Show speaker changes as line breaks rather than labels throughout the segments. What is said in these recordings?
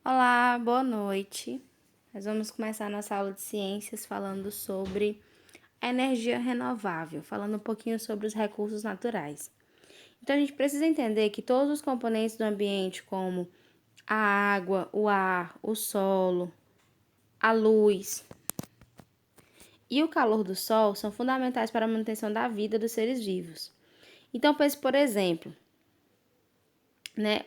Olá, boa noite. Nós vamos começar nossa aula de ciências falando sobre a energia renovável, falando um pouquinho sobre os recursos naturais. Então, a gente precisa entender que todos os componentes do ambiente, como a água, o ar, o solo, a luz e o calor do sol, são fundamentais para a manutenção da vida dos seres vivos. Então, pense, por exemplo,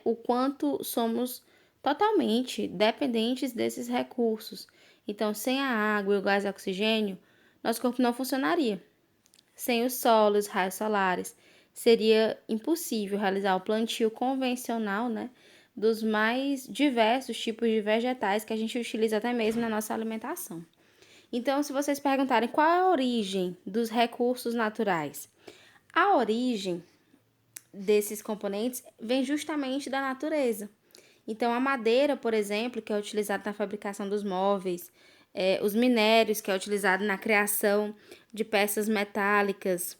o quanto somos totalmente dependentes desses recursos. Então, sem a água e o gás oxigênio, nosso corpo não funcionaria. Sem o solo e os raios solares, seria impossível realizar o plantio convencional, dos mais diversos tipos de vegetais que a gente utiliza até mesmo na nossa alimentação. Então, se vocês perguntarem qual é a origem dos recursos naturais, a origem desses componentes vem justamente da natureza. Então, a madeira, por exemplo, que é utilizada na fabricação dos móveis, os minérios, que é utilizado na criação de peças metálicas,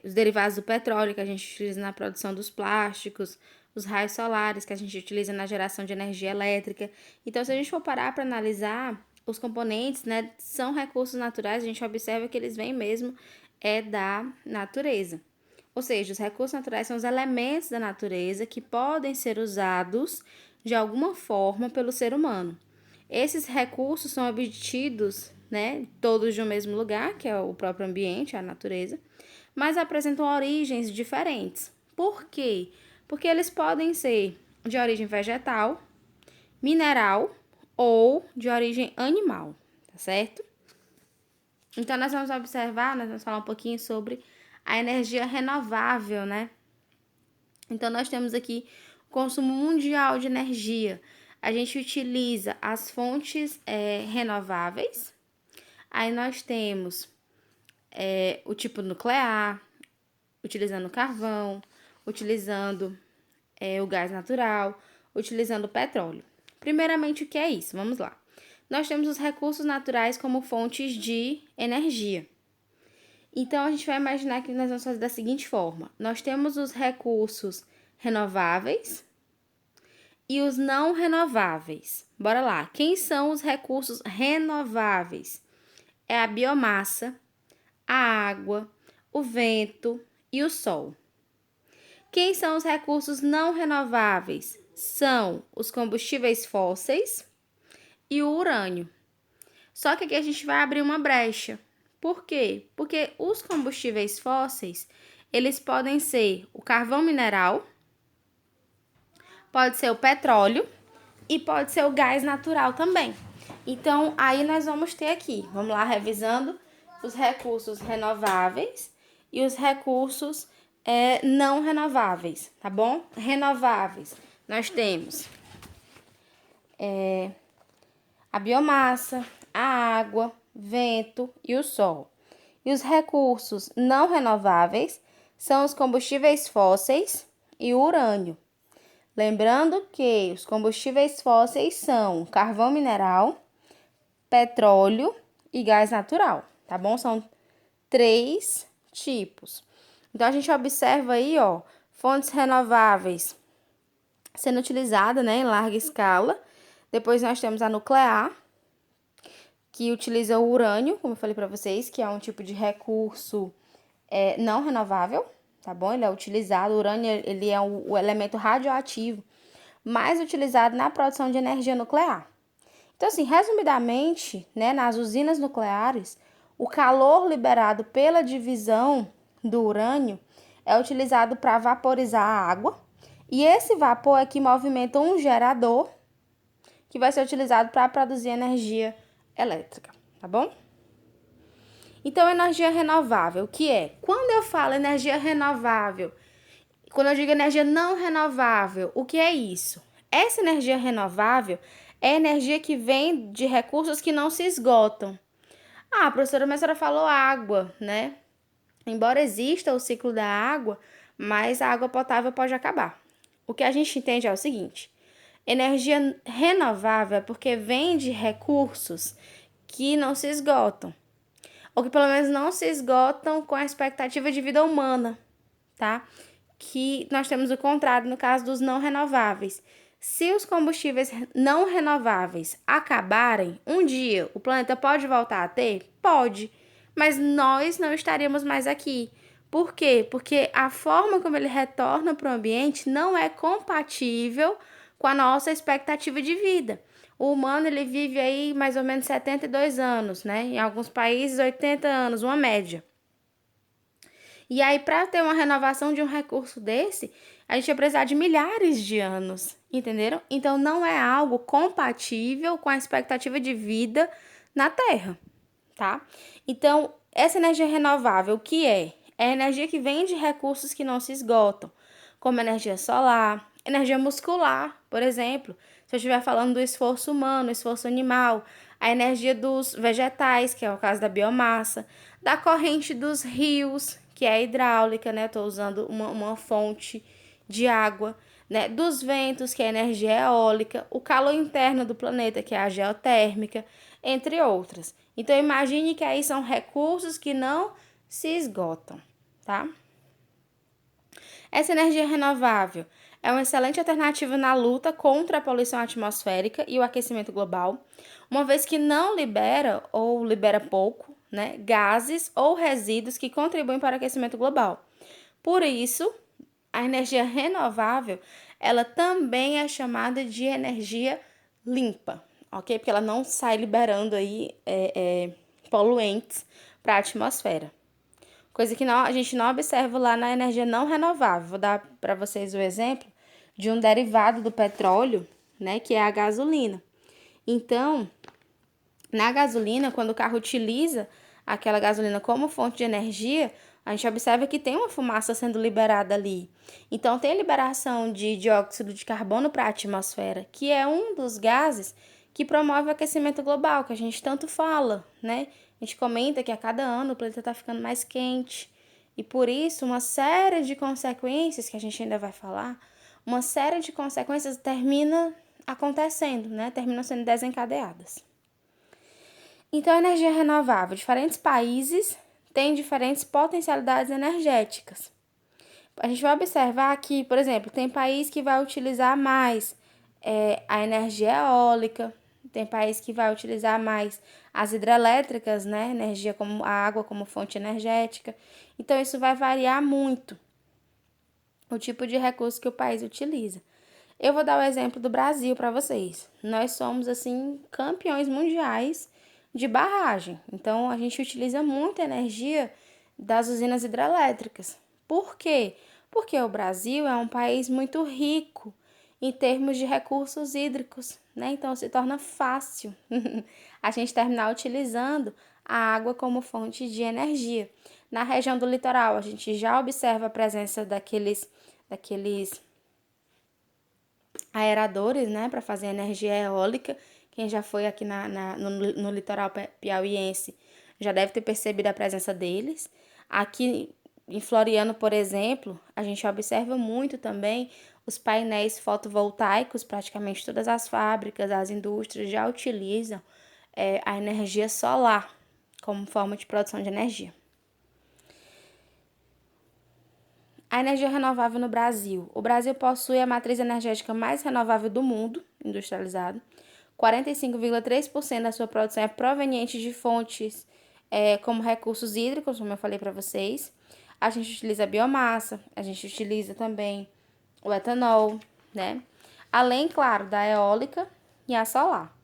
os derivados do petróleo, que a gente utiliza na produção dos plásticos, os raios solares, que a gente utiliza na geração de energia elétrica. Então, se a gente for parar para analisar, os componentes, são recursos naturais, a gente observa que eles vêm mesmo da natureza. Ou seja, os recursos naturais são os elementos da natureza que podem ser usados de alguma forma pelo ser humano. Esses recursos são obtidos, todos de um mesmo lugar, que é o próprio ambiente, a natureza, mas apresentam origens diferentes. Por quê? Porque eles podem ser de origem vegetal, mineral ou de origem animal, tá certo? Então, nós vamos falar um pouquinho sobre a energia renovável, Então, nós temos aqui o consumo mundial de energia. A gente utiliza as fontes renováveis. Aí nós temos o tipo nuclear, utilizando carvão, utilizando o gás natural, utilizando o petróleo. Primeiramente, o que é isso? Vamos lá. Nós temos os recursos naturais como fontes de energia. Então, a gente vai imaginar que nós vamos fazer da seguinte forma. Nós temos os recursos renováveis e os não renováveis. Bora lá. Quem são os recursos renováveis? É a biomassa, a água, o vento e o sol. Quem são os recursos não renováveis? São os combustíveis fósseis e o urânio. Só que aqui a gente vai abrir uma brecha. Por quê? Porque os combustíveis fósseis, eles podem ser o carvão mineral, pode ser o petróleo e pode ser o gás natural também. Então, aí nós vamos ter aqui, vamos lá, revisando os recursos renováveis e os recursos não renováveis, tá bom? Renováveis, nós temos a biomassa, a água, vento e o sol. E os recursos não renováveis são os combustíveis fósseis e o urânio. Lembrando que os combustíveis fósseis são carvão mineral, petróleo e gás natural, tá bom? São 3 tipos. Então, a gente observa aí, fontes renováveis sendo utilizada, em larga escala. Depois, nós temos a nuclear, que utiliza o urânio, como eu falei para vocês, que é um tipo de recurso não renovável, tá bom? Ele é utilizado, o urânio ele é o elemento radioativo mais utilizado na produção de energia nuclear. Então, assim, resumidamente, nas usinas nucleares, o calor liberado pela divisão do urânio é utilizado para vaporizar a água, e esse vapor é que movimenta um gerador que vai ser utilizado para produzir energia elétrica, tá bom? Então, energia renovável, o que é? Quando eu falo energia renovável, quando eu digo energia não renovável, o que é isso? Essa energia renovável é energia que vem de recursos que não se esgotam. Ah, professora, mas a senhora falou água, Embora exista o ciclo da água, mas a água potável pode acabar. O que a gente entende é o seguinte: energia renovável é porque vem de recursos que não se esgotam, ou que pelo menos não se esgotam com a expectativa de vida humana, tá? que nós temos o contrário no caso dos não renováveis. Se os combustíveis não renováveis acabarem, um dia o planeta pode voltar a ter? Pode, mas nós não estaríamos mais aqui. Por quê? Porque a forma como ele retorna para o ambiente não é compatível com a nossa expectativa de vida. O humano ele vive aí mais ou menos 72 anos, né? Em alguns países 80 anos, uma média. E aí, para ter uma renovação de um recurso desse, a gente vai precisar de milhares de anos, entenderam? Então, não é algo compatível com a expectativa de vida na Terra, tá? Então, essa energia renovável, o que é? É a energia que vem de recursos que não se esgotam, como energia solar, energia muscular, por exemplo. Se eu estiver falando do esforço humano, esforço animal, a energia dos vegetais, que é o caso da biomassa, da corrente dos rios, que é a hidráulica, né? Estou usando uma fonte de água, né? Dos ventos, que é a energia eólica, o calor interno do planeta, que é a geotérmica, entre outras. Então, imagine que aí são recursos que não se esgotam, tá? Essa energia renovável é uma excelente alternativa na luta contra a poluição atmosférica e o aquecimento global, uma vez que não libera ou libera pouco, né, gases ou resíduos que contribuem para o aquecimento global. Por isso, a energia renovável, ela também é chamada de energia limpa, ok? Porque ela não sai liberando aí poluentes para a atmosfera. Coisa que a gente não observa lá na energia não renovável. Vou dar para vocês o exemplo de um derivado do petróleo, né, que é a gasolina. Então, na gasolina, quando o carro utiliza aquela gasolina como fonte de energia, a gente observa que tem uma fumaça sendo liberada ali. Então, tem liberação de dióxido de carbono para a atmosfera, que é um dos gases que promove o aquecimento global, que a gente tanto fala, né? A gente comenta que a cada ano o planeta está ficando mais quente. E por isso, uma série de consequências, que a gente ainda vai falar, uma série de consequências termina acontecendo, né? Terminam sendo desencadeadas. Então, a energia renovável, diferentes países têm diferentes potencialidades energéticas. A gente vai observar que, por exemplo, tem país que vai utilizar mais a energia eólica, tem país que vai utilizar mais as hidrelétricas, né? Energia como a água como fonte energética. Então, isso vai variar muito o tipo de recurso que o país utiliza. Eu vou dar o exemplo do Brasil para vocês. Nós somos, assim, campeões mundiais de barragem. Então, a gente utiliza muita energia das usinas hidrelétricas. Por quê? Porque o Brasil é um país muito rico em termos de recursos hídricos, né? Então, se torna fácil a gente terminar utilizando a água como fonte de energia. Na região do litoral, a gente já observa a presença daqueles aeradores, né, para fazer energia eólica. Quem já foi aqui no litoral piauiense já deve ter percebido a presença deles. Aqui em Floriano, por exemplo, a gente observa muito também os painéis fotovoltaicos. Praticamente todas as fábricas, as indústrias já utilizam a energia solar como forma de produção de energia. A energia renovável no Brasil. O Brasil possui a matriz energética mais renovável do mundo, industrializado. 45,3% da sua produção é proveniente de fontes como recursos hídricos, como eu falei para vocês. A gente utiliza a biomassa, a gente utiliza também o etanol, né? Além, claro, da eólica e a solar.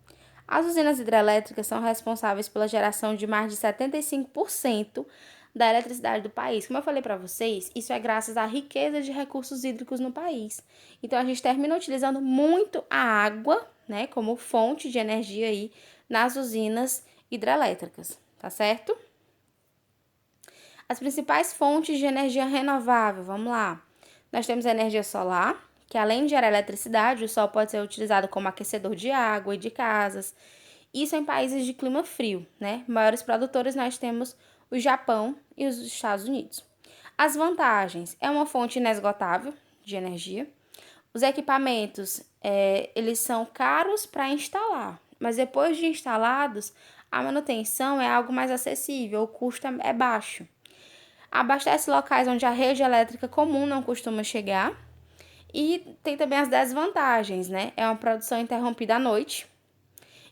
As usinas hidrelétricas são responsáveis pela geração de mais de 75% da eletricidade do país. Como eu falei para vocês, isso é graças à riqueza de recursos hídricos no país. Então, a gente termina utilizando muito a água, né, como fonte de energia aí nas usinas hidrelétricas, tá certo? As principais fontes de energia renovável, vamos lá. Nós temos a energia solar, que além de gerar eletricidade, o sol pode ser utilizado como aquecedor de água e de casas. Isso em países de clima frio, né? Maiores produtores nós temos o Japão e os Estados Unidos. As vantagens: é uma fonte inesgotável de energia. Os equipamentos, eles são caros para instalar, mas depois de instalados, a manutenção é algo mais acessível, o custo é baixo. Abastece locais onde a rede elétrica comum não costuma chegar. E tem também as desvantagens, né? É uma produção interrompida à noite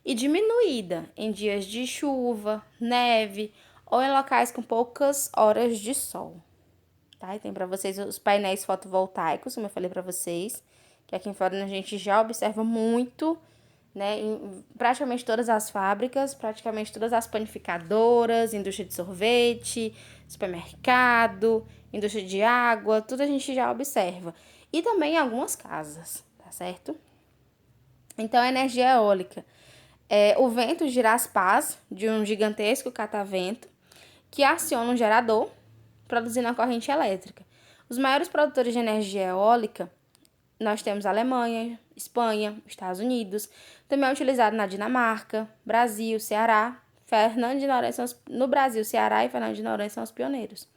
e diminuída em dias de chuva, neve ou em locais com poucas horas de sol. Tá? E tem para vocês os painéis fotovoltaicos, como eu falei para vocês, que aqui em Florida a gente já observa muito, né, em praticamente todas as fábricas, praticamente todas as panificadoras, indústria de sorvete, supermercado, indústria de água, tudo a gente já observa. E também em algumas casas, tá certo? Então, a energia eólica é o vento gira as pás de um gigantesco catavento que aciona um gerador, produzindo a corrente elétrica. Os maiores produtores de energia eólica nós temos a Alemanha, Espanha, Estados Unidos, também é utilizado na Dinamarca, Brasil, Ceará. Fernando de Noronha no Brasil, Ceará e Fernando de Noronha são os pioneiros.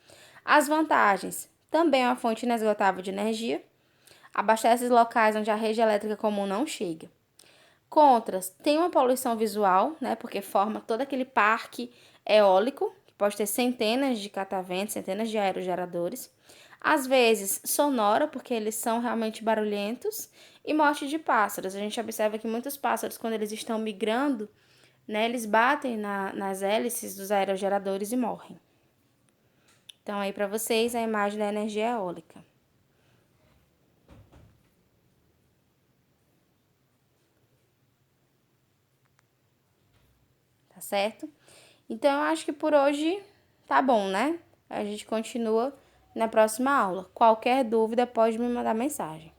As vantagens: também é uma fonte inesgotável de energia, abastece locais onde a rede elétrica comum não chega. Contras: tem uma poluição visual, né, porque forma todo aquele parque eólico, que pode ter centenas de cataventos, centenas de aerogeradores. Às vezes sonora, porque eles são realmente barulhentos, e morte de pássaros. A gente observa que muitos pássaros, quando eles estão migrando, né, eles batem nas hélices dos aerogeradores e morrem. Então, aí para vocês, a imagem da energia eólica. Tá certo? Então, eu acho que por hoje tá bom, né? A gente continua na próxima aula. Qualquer dúvida, pode me mandar mensagem.